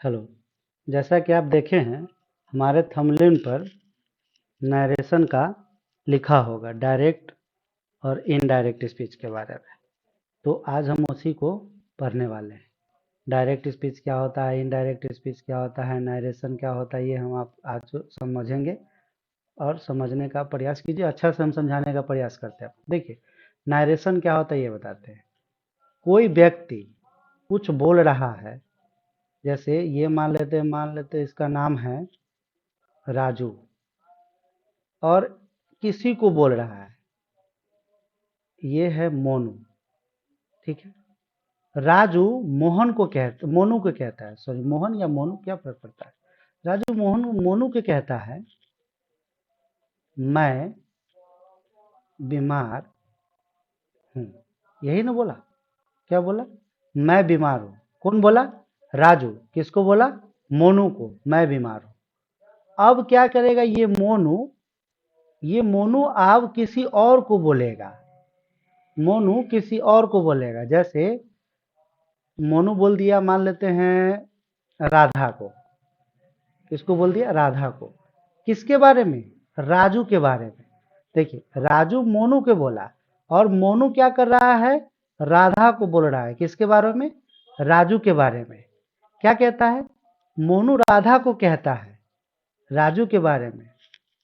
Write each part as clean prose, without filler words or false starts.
Hello. जैसा कि आप देखे हैं हमारे थंबनेल पर नरेशन का लिखा होगा, डायरेक्ट और इनडायरेक्ट स्पीच के बारे में। तो आज हम उसी को पढ़ने वाले हैं। डायरेक्ट स्पीच क्या होता है, इनडायरेक्ट स्पीच क्या होता है, नरेशन क्या होता है, ये हम आप आज समझेंगे और समझने का प्रयास कीजिए। अच्छा से हम समझाने का प्रयास करते हैं। देखिए, नरेशन क्या होता है ये बताते हैं। कोई व्यक्ति कुछ बोल रहा है, जैसे ये मान लेते इसका नाम है राजू, और किसी को बोल रहा है, ये है मोनू। ठीक है। राजू मोनू को कहता है, सॉरी मोहन या मोनू क्या फर्क पड़ता है। राजू मोनू के कहता है, मैं बीमार हूँ। यही ना बोला? क्या बोला? मैं बीमार हूँ। कौन बोला? राजू। किसको बोला? मोनू को, मैं बीमार हूँ। अब क्या करेगा ये मोनू अब किसी और को बोलेगा। मोनू किसी और को बोलेगा। जैसे मोनू बोल दिया, मान लेते हैं राधा को। किसको बोल दिया? राधा को। किसके बारे में? राजू के बारे में। देखिए, राजू मोनू के बोला, और मोनू क्या कर रहा है? राधा को बोल रहा है। किसके बारे में? राजू के बारे में। क्या कहता है? मोनू राधा को कहता है राजू के बारे में।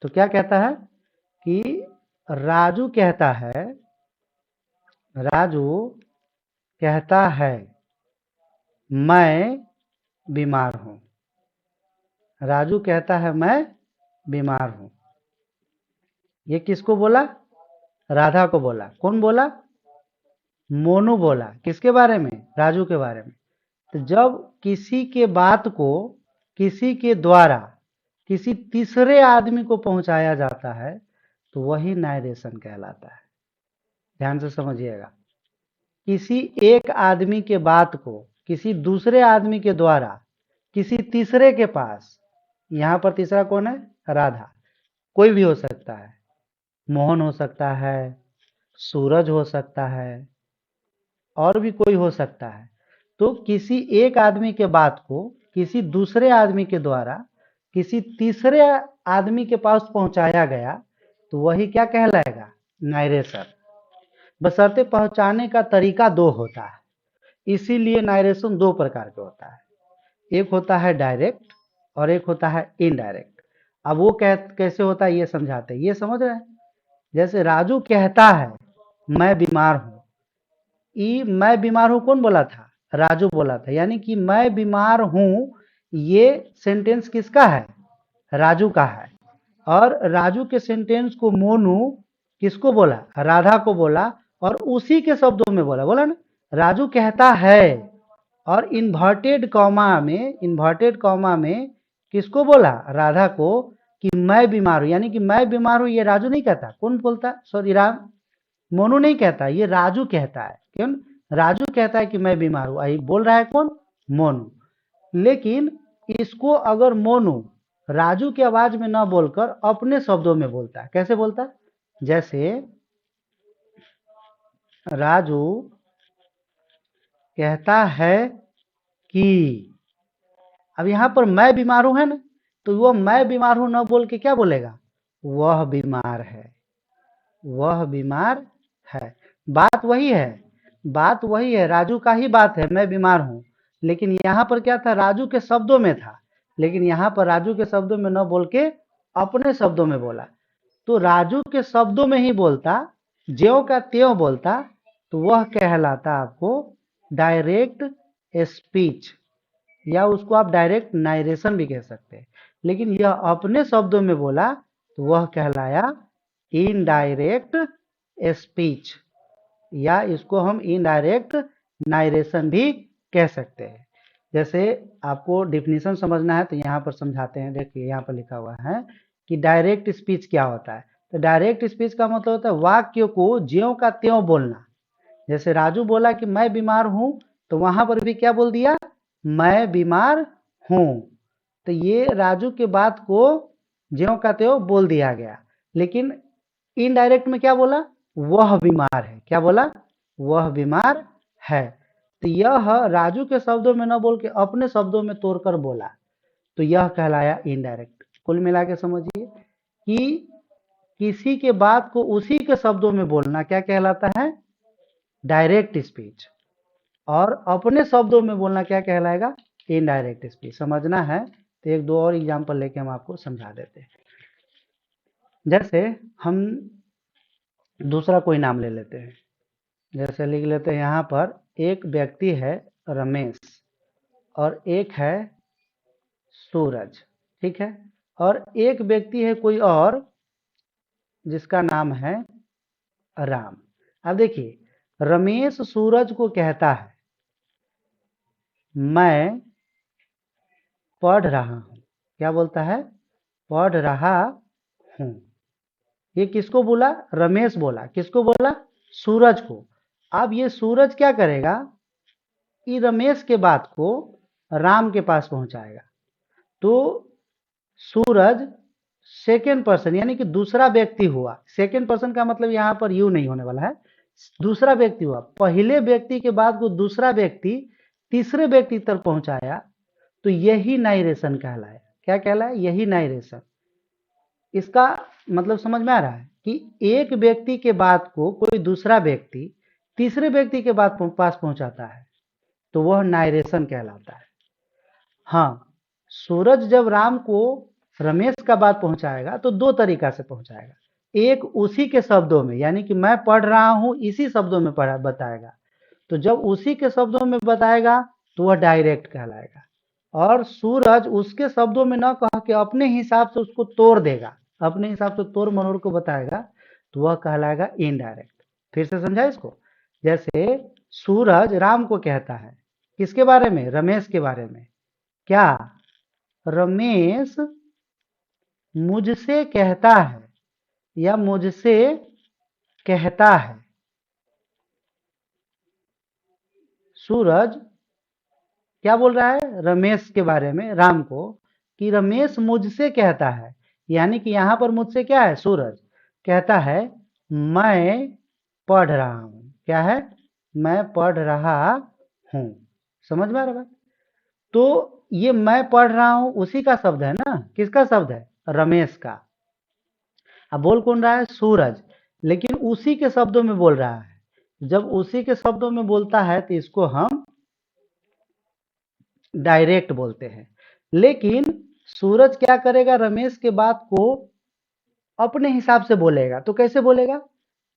तो क्या कहता है कि राजू कहता है राजू कहता है मैं बीमार हूँ। राजू कहता है मैं बीमार हूँ। ये किसको बोला? राधा को बोला। कौन बोला? मोनू बोला। किसके बारे में? राजू के बारे में। तो जब किसी के बात को किसी के द्वारा किसी तीसरे आदमी को पहुंचाया जाता है तो वही नारेशन कहलाता है। ध्यान से समझिएगा। किसी एक आदमी के बात को किसी दूसरे आदमी के द्वारा किसी तीसरे के पास, यहां पर तीसरा कौन है? राधा। कोई भी हो सकता है, मोहन हो सकता है, सूरज हो सकता है, और भी कोई हो सकता है। तो किसी एक आदमी के बात को किसी दूसरे आदमी के द्वारा किसी तीसरे आदमी के पास पहुंचाया गया तो वही क्या कहलाएगा? नारेशन। बशर्ते पहुंचाने का तरीका दो होता है, इसीलिए नारेशन दो प्रकार के होता है। एक होता है डायरेक्ट और एक होता है इनडायरेक्ट। अब वो कैसे होता है ये समझाते हैं। ये समझ रहे हैं? जैसे राजू कहता है मैं बीमार हूं। मैं बीमार हूं कौन बोला था? राजू बोला था। यानी कि मैं बीमार हूं, ये सेंटेंस किसका है? राजू का है। और राजू के सेंटेंस को मोनू किसको बोला? राधा को बोला, और उसी के शब्दों में बोला। बोला ना, राजू कहता है, और इन्वर्टेड कॉमा में किसको बोला? राधा को, कि मैं बीमार हूं। यानी कि मैं बीमार हूं ये राजू नहीं कहता। कौन बोलता? सॉरी, मोनू नहीं कहता, ये राजू कहता है। क्यों? राजू कहता है कि मैं बीमार हूं। आई बोल रहा है कौन? मोनू। लेकिन इसको अगर मोनू राजू की आवाज में ना बोलकर अपने शब्दों में बोलता है। कैसे बोलता है? जैसे राजू कहता है कि, अब यहां पर मैं बीमार हूं है ना, तो वो मैं बीमार हूं ना बोल के क्या बोलेगा? वह बीमार है। वह बीमार है। बात वही है। बात वही है, राजू का ही बात है, मैं बीमार हूं। लेकिन यहां पर क्या था? राजू के शब्दों में था। लेकिन यहां पर राजू के शब्दों में न बोल के अपने शब्दों में बोला। तो राजू के शब्दों में ही बोलता, ज्यों का त्यों बोलता, तो वह कहलाता आपको डायरेक्ट स्पीच, या उसको आप डायरेक्ट नारेशन भी कह सकते हैं। लेकिन यह अपने शब्दों में बोला तो वह कहलाया इनडायरेक्ट स्पीच, या इसको हम इनडायरेक्ट नारेशन भी कह सकते हैं। जैसे आपको डिफिनीशन समझना है तो यहाँ पर समझाते हैं। देखिए, यहाँ पर लिखा हुआ है कि डायरेक्ट स्पीच क्या होता है। तो डायरेक्ट स्पीच का मतलब होता है वाक्य को ज्यों का त्यों बोलना। जैसे राजू बोला कि मैं बीमार हूं, तो वहां पर भी क्या बोल दिया? मैं बीमार हूं। तो ये राजू के बात को ज्यों का त्यों बोल दिया गया। लेकिन इनडायरेक्ट में क्या बोला? वह बीमार है। क्या बोला? वह बीमार है। तो यह राजू के शब्दों में न बोल के अपने शब्दों में तोड़कर बोला, तो यह कहलाया इनडायरेक्ट। कुल मिला के समझिए कि किसी के बात को उसी के शब्दों में बोलना क्या कहलाता है? Direct speech. और अपने शब्दों में बोलना क्या कहलाएगा? Indirect speech. समझना है तो एक दो और एग्जाम्पल लेके हम आपको समझा देते हैं। जैसे हम दूसरा कोई नाम ले लेते हैं, जैसे लिख लेते हैं यहाँ पर एक व्यक्ति है रमेश और एक है सूरज, ठीक है। और एक व्यक्ति है कोई और जिसका नाम है राम। अब देखिए, रमेश सूरज को कहता है मैं पढ़ रहा हूं। क्या बोलता है? पढ़ रहा हूं। ये किसको बोला? रमेश बोला। किसको बोला? सूरज को। अब ये सूरज क्या करेगा? ये रमेश के बात को राम के पास पहुंचाएगा। तो सूरज सेकेंड पर्सन यानी कि दूसरा व्यक्ति हुआ। सेकेंड पर्सन का मतलब यहां पर यू नहीं होने वाला है, दूसरा व्यक्ति हुआ। पहले व्यक्ति के बाद को दूसरा व्यक्ति तीसरे व्यक्ति तक पहुंचाया, तो यही नाइरेशन कहलाया। क्या कहलाया? यही नाइरेशन। इसका मतलब समझ में आ रहा है कि एक व्यक्ति के बात को कोई दूसरा व्यक्ति तीसरे व्यक्ति के पास पहुंचाता है, तो वह नाइरेशन कहलाता है। हाँ, सूरज जब राम को रमेश का बात पहुंचाएगा तो दो तरीका से पहुंचाएगा। एक उसी के शब्दों में, यानी कि मैं पढ़ रहा हूं इसी शब्दों में बताएगा। तो जब उसी के शब्दों में बताएगा तो वह डायरेक्ट कहलाएगा। और सूरज उसके शब्दों में न कह के अपने हिसाब से उसको तोड़ देगा, अपने हिसाब से तोड़ मरोड़ को बताएगा, तो वह कहलाएगा इनडायरेक्ट। फिर से समझा इसको? जैसे सूरज राम को कहता है किसके बारे में? रमेश के बारे में। क्या? रमेश मुझसे कहता है या मुझसे कहता है। सूरज क्या बोल रहा है रमेश के बारे में, राम को, कि रमेश मुझसे कहता है। यानी कि यहां पर मुझसे क्या है? सूरज कहता है मैं पढ़ रहा हूं। क्या है? मैं पढ़ रहा हूं। समझ में आ रहा है? तो ये मैं पढ़ रहा हूं उसी का शब्द है ना। किसका शब्द है? रमेश का। अब बोल कौन रहा है? सूरज। लेकिन उसी के शब्दों में बोल रहा है। जब उसी के शब्दों में बोलता है तो इसको हम डायरेक्ट बोलते हैं। लेकिन सूरज क्या करेगा? रमेश के बात को अपने हिसाब से बोलेगा। तो कैसे बोलेगा?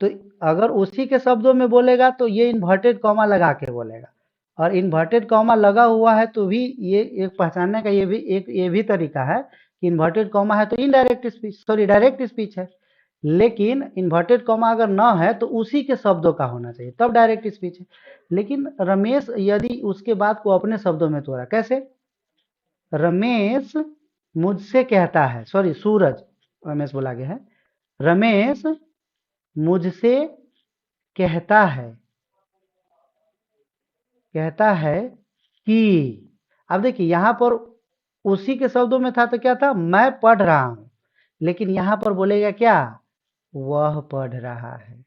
तो अगर उसी के शब्दों में बोलेगा तो ये इन्वर्टेड कॉमा लगा के बोलेगा, और इन्वर्टेड कॉमा लगा हुआ है तो भी ये एक पहचानने का ये भी तरीका है कि इन्वर्टेड कॉमा है तो indirect speech, sorry direct speech है। लेकिन इन्वर्टेड कॉमा अगर न है तो उसी के शब्दों का होना चाहिए, तब डायरेक्ट स्पीच है। लेकिन रमेश यदि उसके बात को अपने शब्दों में तोड़ा, कैसे? रमेश मुझसे कहता है, सॉरी सूरज, रमेश बोला गया है, रमेश मुझसे कहता है कि। अब देखिए यहां पर उसी के शब्दों में था तो क्या था? मैं पढ़ रहा हूं। लेकिन यहां पर बोलेगा क्या? वह पढ़ रहा है।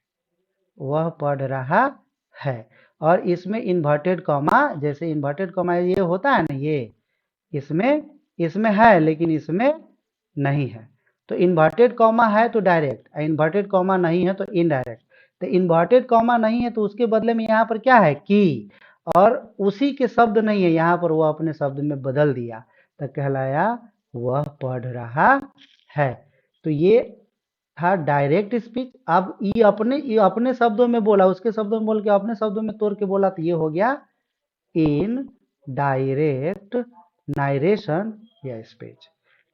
वह पढ़ रहा है। और इसमें इन्वर्टेड कॉमा, जैसे इन्वर्टेड कॉमा ये होता है ना, ये इसमें है लेकिन इसमें नहीं है। तो इन्वर्टेड कॉमा है तो डायरेक्ट, इन्वर्टेड कॉमा नहीं है तो इनडायरेक्ट। तो इन्वर्टेड कॉमा नहीं है तो उसके बदले में यहाँ पर क्या है? की। और उसी के शब्द नहीं है, यहाँ पर वो अपने शब्द में बदल दिया, तो कहलाया वह पढ़ रहा है। तो ये था डायरेक्ट स्पीच। अब ये अपने शब्दों में बोला, उसके शब्दों में बोल के अपने शब्दों में तोड़ के बोला, तो ये हो गया इन डायरेक्ट नाइरेशन या स्पीच।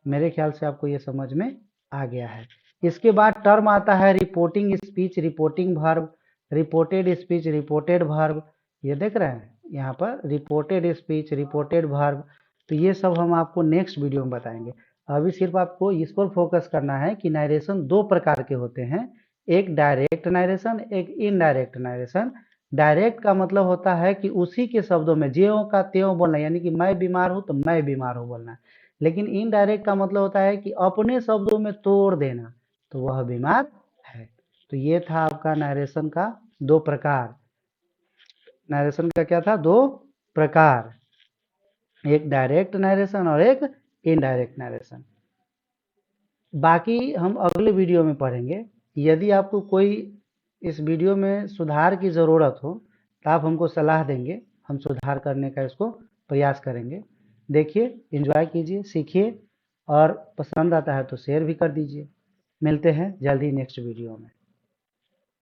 मेरे ख्याल से आपको ये समझ में आ गया है। इसके बाद टर्म आता है reporting speech, reporting verb, reported speech, reported verb. ये देख रहे हैं यहाँ पर रिपोर्टेड स्पीच, रिपोर्टेड वर्ब। तो ये सब हम आपको नेक्स्ट वीडियो में बताएंगे। अभी सिर्फ आपको इस पर फोकस करना है कि नाइरेशन दो प्रकार के होते हैं, एक डायरेक्ट नाइरेशन, एक इनडायरेक्ट नाइरेशन। डायरेक्ट का मतलब होता है कि उसी के शब्दों में ज्यों का त्यों बोलना, यानी कि मैं बीमार हूं तो मैं बीमार हूं बोलना। लेकिन इनडायरेक्ट का मतलब होता है कि अपने शब्दों में तोड़ देना, तो वह बीमार है। तो ये था आपका नारेशन का दो प्रकार। नरेशन का क्या था, दो प्रकार, एक डायरेक्ट नरेशन और एक इनडायरेक्ट नरेशन। बाकी हम अगले वीडियो में पढ़ेंगे। यदि आपको कोई इस वीडियो में सुधार की ज़रूरत हो तो आप हमको सलाह देंगे, हम सुधार करने का इसको प्रयास करेंगे। देखिए, एंजॉय कीजिए, सीखिए, और पसंद आता है तो शेयर भी कर दीजिए। मिलते हैं जल्द ही नेक्स्ट वीडियो में।